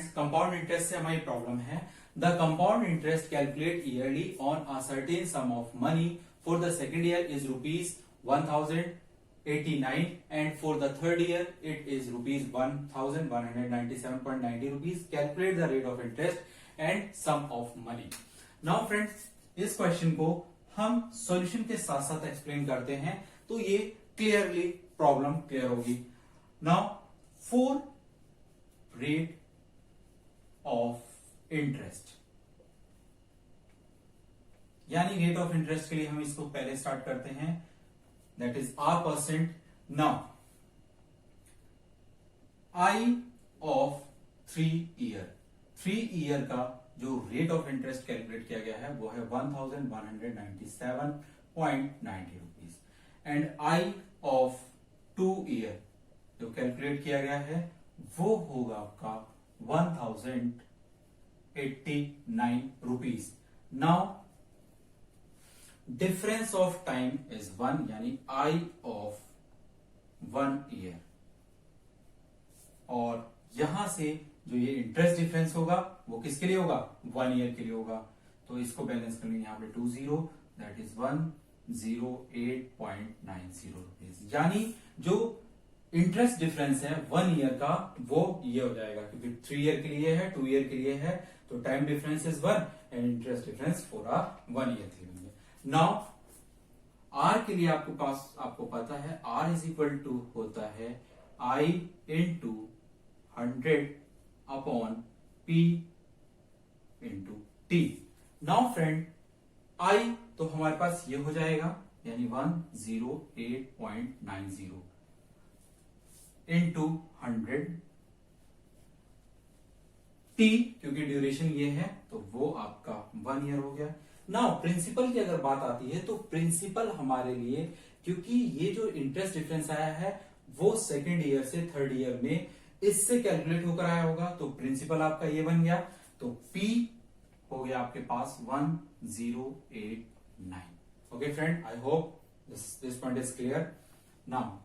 Friends, compound interest से हमारी problem है the compound interest calculate yearly on a certain some of money for the second year is ₹1089 and for the third year it is ₹1197.90 rupees. Calculate the rate of interest and sum of money. Now friends, इस question को हम solution के साथ साथ explain करते हैं तो ये क्लियरली प्रॉब्लम क्लियर होगी. Now for rate of interest, यानी रेट ऑफ इंटरेस्ट के लिए हम इसको पहले स्टार्ट करते हैं, that is R%. Now I of 3 year का जो रेट ऑफ इंटरेस्ट कैलकुलेट किया गया है वो है 1197.90 rupees and I of 2 year जो कैलकुलेट किया गया है वो होगा आपका 1089 rupees. Now difference of time is 1, यानी आई ऑफ 1 ईयर, और यहां से जो ये इंटरेस्ट डिफरेंस होगा वो किसके लिए होगा, 1 ईयर के लिए होगा. तो इसको बैलेंस करने यहाँ पे 20, दैट इज 108.90 रुपीज, यानी जो इंटरेस्ट डिफरेंस है 1 ईयर का वो ये हो जाएगा, क्योंकि 3 ईयर के लिए है, 2 ईयर के लिए है, तो time difference is 1 and interest difference for 1 year के लिए. नाउ आर के लिए आपको पता है आर इज इक्वल टू होता है I into 100 upon P into T. Now friend, I तो हमारे पास ये हो जाएगा, यानी 108.90 इंटू 100, टी क्योंकि ड्यूरेशन ये है तो वो आपका 1 ईयर हो गया. नाउ प्रिंसिपल की अगर बात आती है तो प्रिंसिपल हमारे लिए, क्योंकि ये जो इंटरेस्ट डिफरेंस आया है वो सेकेंड ईयर से थर्ड ईयर में इससे कैलकुलेट होकर आया होगा, तो प्रिंसिपल आपका ये बन गया, तो P हो गया आपके पास 1089. Okay friend, I hope this point is clear. Now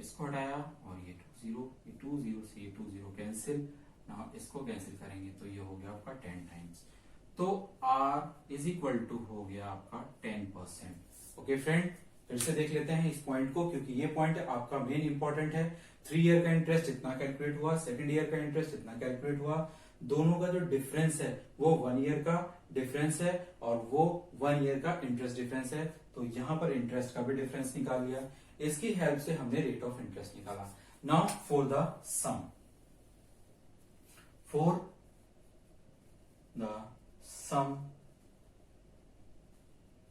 इसको हटाया और ये 20 से ये 20 कैंसिल. नाउ इसको कैंसिल करेंगे तो ये हो गया आपका 10 टाइम्स, तो R इज इक्वल टू हो गया आपका 10%. ओके फ्रेंड, फिर से देख लेते हैं इस पॉइंट को, क्योंकि ये पॉइंट आपका मेन इंपॉर्टेंट है. 3 ईयर का इंटरेस्ट इतना कैलकुलेट हुआ, सेकंड ईयर का इंटरेस्ट इतना कैलकुलेट हुआ, दोनों का जो डिफरेंस है वो 1 ईयर का डिफरेंस है और वो 1 ईयर का इंटरेस्ट डिफरेंस है. तो यहां पर इंटरेस्ट का भी डिफरेंस निकाल लिया, इसकी हेल्प से हमने रेट ऑफ इंटरेस्ट निकाला. Now for the sum, for the sum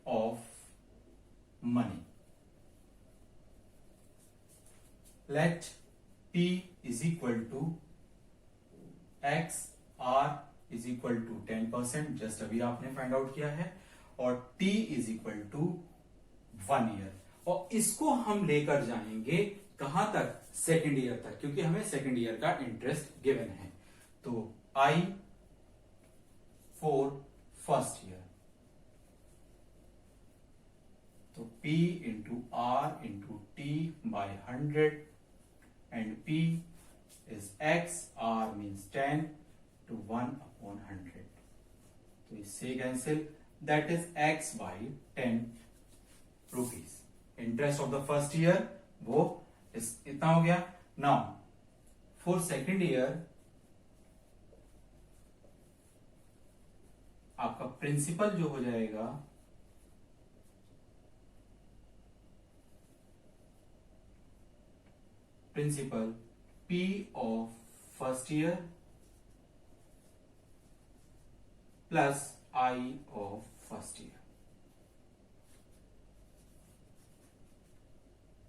of money, let P is equal to X, R is equal to 10%, just अभी आपने फाइंड आउट किया है, और T is equal to 1 year, और इसको हम लेकर जाएंगे कहां तक, सेकेंड ईयर तक, क्योंकि हमें सेकेंड ईयर का इंटरेस्ट गिवन है. तो I for first year, तो P into R into T by 100 and P is X, R means 10 to 1 upon 100, तो इससे cancel, that is X by 10 rupees. Interest of the first year वो इतना हो गया. Now for second year आपका principal जो हो जाएगा principal P of first year plus I of first year.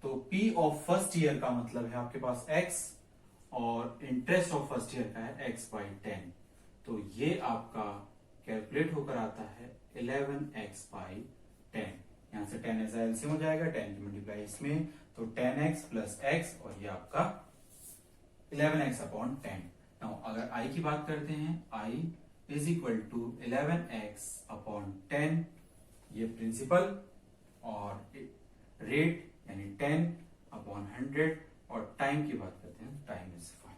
तो P ऑफ फर्स्ट ईयर का मतलब है आपके पास X, और इंटरेस्ट ऑफ फर्स्ट ईयर का है X by 10, तो ये आपका कैलकुलेट होकर आता है 11x by 10. यहां से 10 ऐसा एलसीएम हो जाएगा, 10 की मल्टीप्लाई इसमें, तो 10x प्लस x, और ये आपका 11x अपॉन 10. नाउ अगर I की बात करते हैं, I is equal to 11x upon 10, ये प्रिंसिपल, और रेट यानी 10 अपॉन 100, और टाइम की बात करते हैं, टाइम इज 5,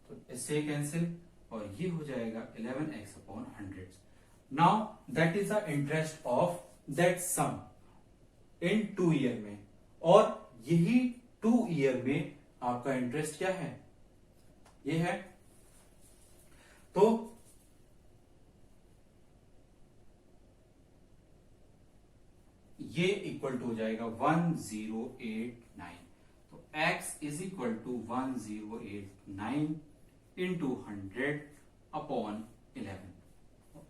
तो इससे कैंसिल, और ये हो जाएगा 11x upon 100। Now that is the interest of that sum in 2 year में, और यही 2 ईयर में आपका इंटरेस्ट क्या है, ये है। तो ये इक्वल टू हो जाएगा 1089। तो x is equal to 1089 into 100 upon 11।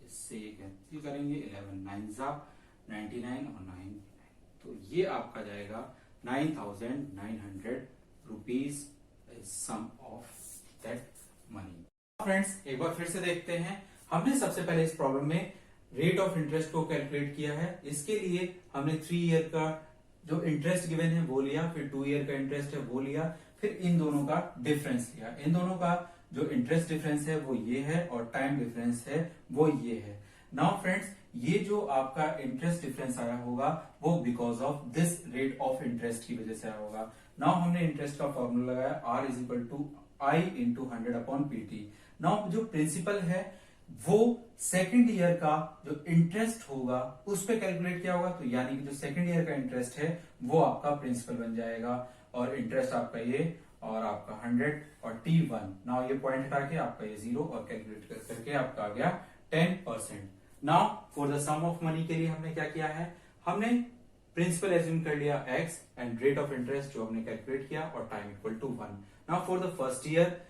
इससे ये कैंसिल करेंगे, 11 9 जा 99 और 9, तो ये आपका जाएगा 9900 rupees sum of that money. Friends एक बार फिर से देखते हैं, हमने सबसे पहले इस प्रॉब्लम में रेट ऑफ इंटरेस्ट को कैलकुलेट किया है। इसके लिए हमने 3 ईयर का जो इंटरेस्ट गिवन है वो लिया, फिर 2 ईयर का इंटरेस्ट है वो लिया, फिर इन दोनों का डिफरेंस लिया। इन दोनों का जो इंटरेस्ट डिफरेंस है वो ये है और टाइम डिफरेंस है वो ये है। नाउ फ्रेंड्स, ये जो आपका इंटरेस्ट डिफरेंस आया होगा वो because of this rate of interest की वजह से आया होगा। नाउ हमने इंटरेस्ट का फॉर्मूला लगाया, R is equal to I into 100 upon PT। Now जो प्रिंसिपल है वो सेकंड ईयर का जो इंटरेस्ट होगा उस पे कैलकुलेट किया होगा, तो यानी कि जो सेकंड ईयर का इंटरेस्ट है वो आपका प्रिंसिपल बन जाएगा, और इंटरेस्ट आपका ये और आपका 100 और T1। नाउ ये पॉइंट हटा के आपका ये 0 और कैलकुलेट करके आपका आ गया 10%। Now for the sum of money के लिए हमने क्या किया है, हमने प्रिंसिपल एज्यूम कर लिया x and rate of interest जो हमने कैलकुलेट किया और time equal to 1। Now for the first year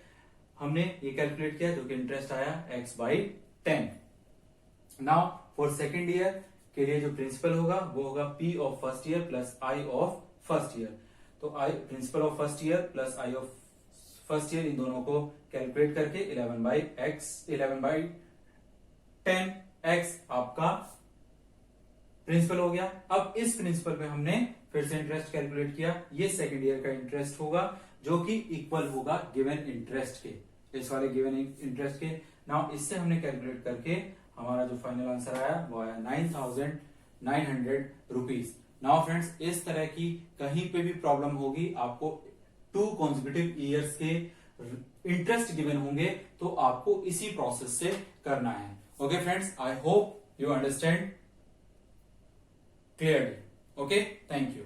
हमने ये कैलकुलेट किया जो कि इंटरेस्ट आया x by 10। Now for second year के लिए जो प्रिंसिपल होगा वो होगा P of first year plus I of first year. तो I principal of first year plus I of first year, इन दोनों को कैलकुलेट करके 11 बाई 10 x आपका प्रिंसिपल हो गया। अब इस प्रिंसिपल में हमने फिर से इंटरेस्ट कैलकुलेट किया, ये सेकेंड ईयर का इंटरेस्ट होगा जो कि इक्वल होगा गिवन इंटरेस्ट के, इस वाले गिवन इंटरेस्ट के। नाउ इससे हमने कैलकुलेट करके हमारा जो फाइनल आंसर आया वो आया 9900 रुपीज। नाउ फ्रेंड्स, इस तरह की कहीं पे भी प्रॉब्लम होगी, आपको 2 कॉन्सेक्यूटिव ईयर्स के इंटरेस्ट गिवन होंगे तो आपको इसी प्रोसेस से करना है। Okay friends, I hope you understand clearly. Okay, thank you.